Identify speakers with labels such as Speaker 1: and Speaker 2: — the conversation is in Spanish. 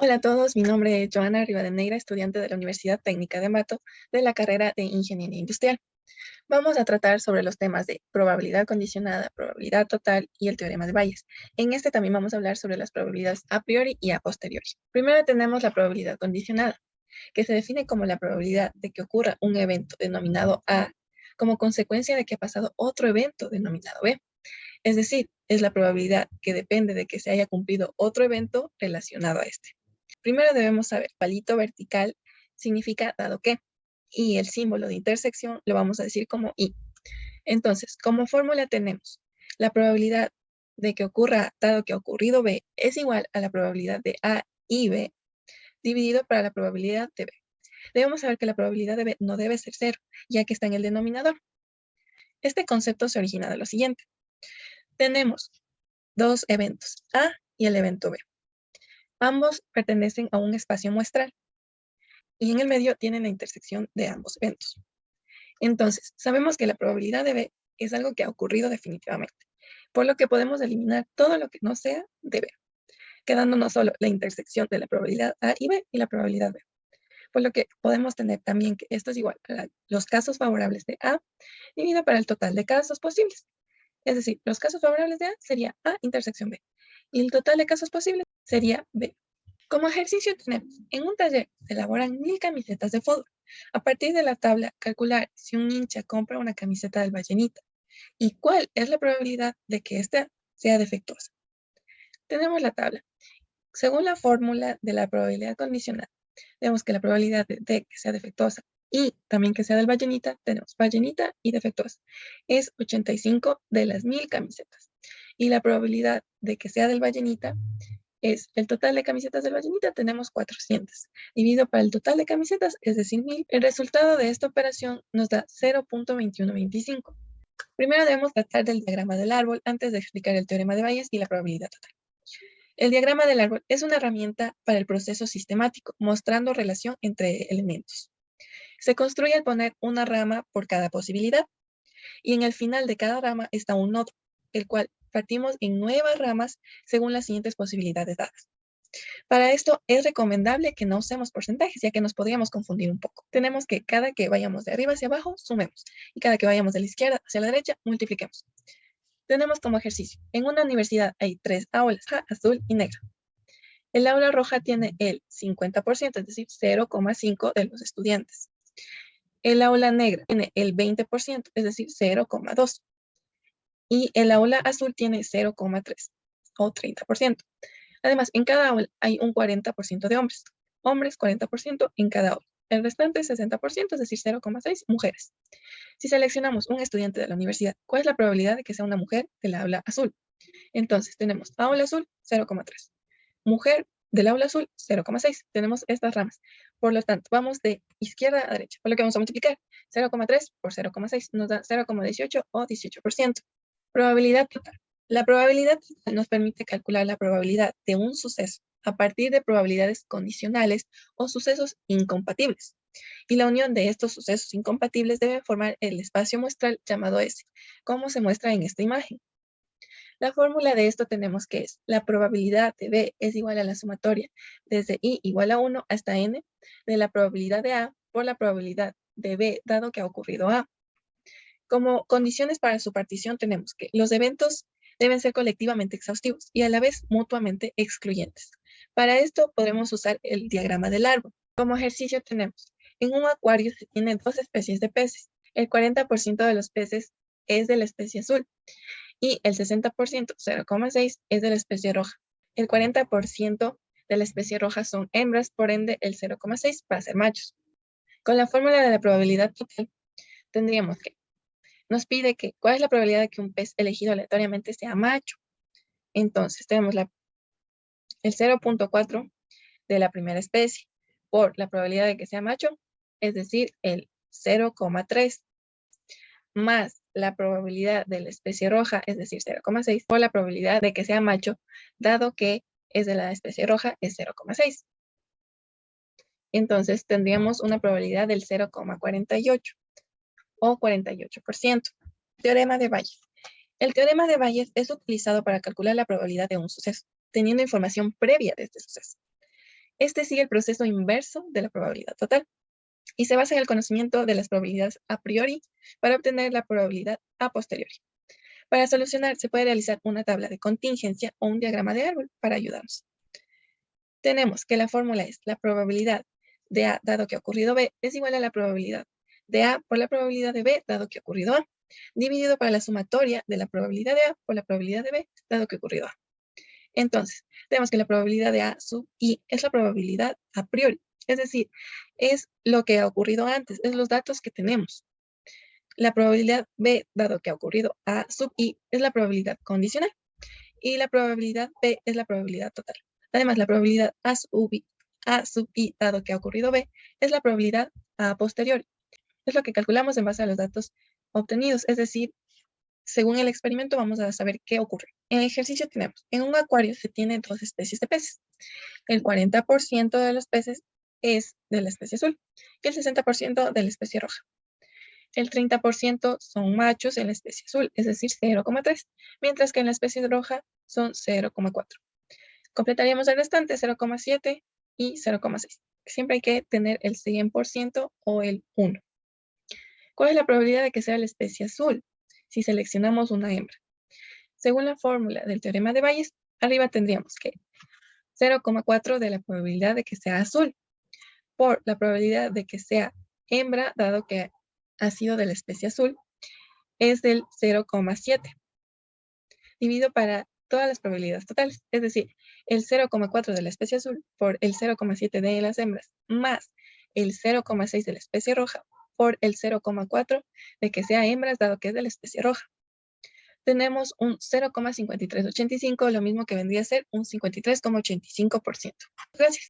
Speaker 1: Hola a todos, mi nombre es Joana Rivadeneira, estudiante de la Universidad Técnica de Ambato de la carrera de Ingeniería Industrial. Vamos a tratar sobre los temas de probabilidad condicionada, probabilidad total y el teorema de Bayes. En este también vamos a hablar sobre las probabilidades a priori y a posteriori. Primero tenemos la probabilidad condicionada, que se define como la probabilidad de que ocurra un evento denominado A como consecuencia de que ha pasado otro evento denominado B. Es decir, es la probabilidad que depende de que se haya cumplido otro evento relacionado a este. Primero debemos saber, palito vertical significa dado que, y el símbolo de intersección lo vamos a decir como y. Entonces, como fórmula tenemos la probabilidad de que ocurra dado que ha ocurrido B es igual a la probabilidad de A y B dividido para la probabilidad de B. Debemos saber que la probabilidad de B no debe ser cero, ya que está en el denominador. Este concepto se origina de lo siguiente. Tenemos dos eventos, A y el evento B. Ambos pertenecen a un espacio muestral y en el medio tienen la intersección de ambos eventos. Entonces, sabemos que la probabilidad de B es algo que ha ocurrido definitivamente, por lo que podemos eliminar todo lo que no sea de B, quedándonos solo la intersección de la probabilidad A y B y la probabilidad B. Por lo que podemos tener también que esto es igual a los casos favorables de A dividido para el total de casos posibles. Es decir, los casos favorables de A sería A intersección B y el total de casos posibles sería B. Como ejercicio tenemos, en un taller se elaboran 1000 camisetas de fútbol. A partir de la tabla, calcular si un hincha compra una camiseta del Vallenita y cuál es la probabilidad de que ésta sea defectuosa. Tenemos la tabla. Según la fórmula de la probabilidad condicional, vemos que la probabilidad de que sea defectuosa y también que sea del Vallenita, tenemos Vallenita y defectuosa. Es 85 de las 1000 camisetas. Y la probabilidad de que sea del Vallenita es el total de camisetas del Vallenita, tenemos 400. Dividido para el total de camisetas, es decir, 1000. El resultado de esta operación nos da 0.2125. Primero debemos tratar del diagrama del árbol antes de explicar el teorema de Bayes y la probabilidad total. El diagrama del árbol es una herramienta para el proceso sistemático, mostrando relación entre elementos. Se construye al poner una rama por cada posibilidad, y en el final de cada rama está un nodo, el cual partimos en nuevas ramas según las siguientes posibilidades dadas. Para esto es recomendable que no usemos porcentajes, ya que nos podríamos confundir un poco. Tenemos que cada que vayamos de arriba hacia abajo, sumemos, y cada que vayamos de la izquierda hacia la derecha, multipliquemos. Tenemos como ejercicio, en una universidad hay 3 aulas, roja, azul y negra. El aula roja tiene el 50%, es decir, 0,5 de los estudiantes. El aula negra tiene el 20%, es decir, 0,2. Y el aula azul tiene 0,3 o 30%. Además, en cada aula hay un 40% de hombres. Hombres, 40% en cada aula. El restante, 60%, es decir, 0,6 mujeres. Si seleccionamos un estudiante de la universidad, ¿cuál es la probabilidad de que sea una mujer del aula azul? Entonces, tenemos aula azul, 0,3. Mujer del aula azul, 0,6. Tenemos estas ramas. Por lo tanto, vamos de izquierda a derecha. Por lo que vamos a multiplicar 0,3 por 0,6. Nos da 0,18 o 18%. Probabilidad total. La probabilidad total nos permite calcular la probabilidad de un suceso a partir de probabilidades condicionales o sucesos incompatibles. Y la unión de estos sucesos incompatibles debe formar el espacio muestral llamado S, como se muestra en esta imagen. La fórmula de esto tenemos que es la probabilidad de B es igual a la sumatoria desde I igual a 1 hasta N de la probabilidad de A por la probabilidad de B dado que ha ocurrido A. Como condiciones para su partición tenemos que los eventos deben ser colectivamente exhaustivos y a la vez mutuamente excluyentes. Para esto podremos usar el diagrama del árbol. Como ejercicio tenemos, en un acuario se tiene dos especies de peces. El 40% de los peces es de la especie azul y el 60%, 0,6, es de la especie roja. El 40% de la especie roja son hembras, por ende el 0,6 va a ser machos. Con la fórmula de la probabilidad total tendríamos que nos pide que cuál es la probabilidad de que un pez elegido aleatoriamente sea macho. Entonces tenemos el 0,4 de la primera especie por la probabilidad de que sea macho, es decir, el 0,3 más la probabilidad de la especie roja, es decir, 0,6, por la probabilidad de que sea macho, dado que es de la especie roja, es 0,6. Entonces tendríamos una probabilidad del 0,48 o 48%. Teorema de Bayes. El teorema de Bayes es utilizado para calcular la probabilidad de un suceso, teniendo información previa de este suceso. Este sigue el proceso inverso de la probabilidad total y se basa en el conocimiento de las probabilidades a priori para obtener la probabilidad a posteriori. Para solucionar, se puede realizar una tabla de contingencia o un diagrama de árbol para ayudarnos. Tenemos que la fórmula es la probabilidad de A dado que ha ocurrido B es igual a la probabilidad de A por la probabilidad de B dado que ha ocurrido A, dividido para la sumatoria de la probabilidad de A por la probabilidad de B dado que ha ocurrido A. Entonces, tenemos que la probabilidad de A sub I es la probabilidad a priori, es decir, es lo que ha ocurrido antes, es los datos que tenemos. La probabilidad B, dado que ha ocurrido A sub I, es la probabilidad condicional. Y la probabilidad B es la probabilidad total. Además, la probabilidad A sub I, dado que ha ocurrido B, es la probabilidad a posteriori. Es lo que calculamos en base a los datos obtenidos, es decir, según el experimento vamos a saber qué ocurre. En el ejercicio tenemos, en un acuario se tiene dos especies de peces. El 40% de los peces es de la especie azul y el 60% de la especie roja. El 30% son machos en la especie azul, es decir, 0,3, mientras que en la especie roja son 0,4. Completaríamos el restante, 0,7 y 0,6. Siempre hay que tener el 100% o el 1. ¿Cuál es la probabilidad de que sea la especie azul si seleccionamos una hembra? Según la fórmula del teorema de Bayes, arriba tendríamos que 0,4 de la probabilidad de que sea azul por la probabilidad de que sea hembra, dado que ha sido de la especie azul, es del 0,7, dividido para todas las probabilidades totales, es decir, el 0,4 de la especie azul por el 0,7 de las hembras, más el 0,6 de la especie roja por el 0,4 de que sea hembras, dado que es de la especie roja. Tenemos un 0,5385, lo mismo que vendría a ser un 53,85%. Gracias.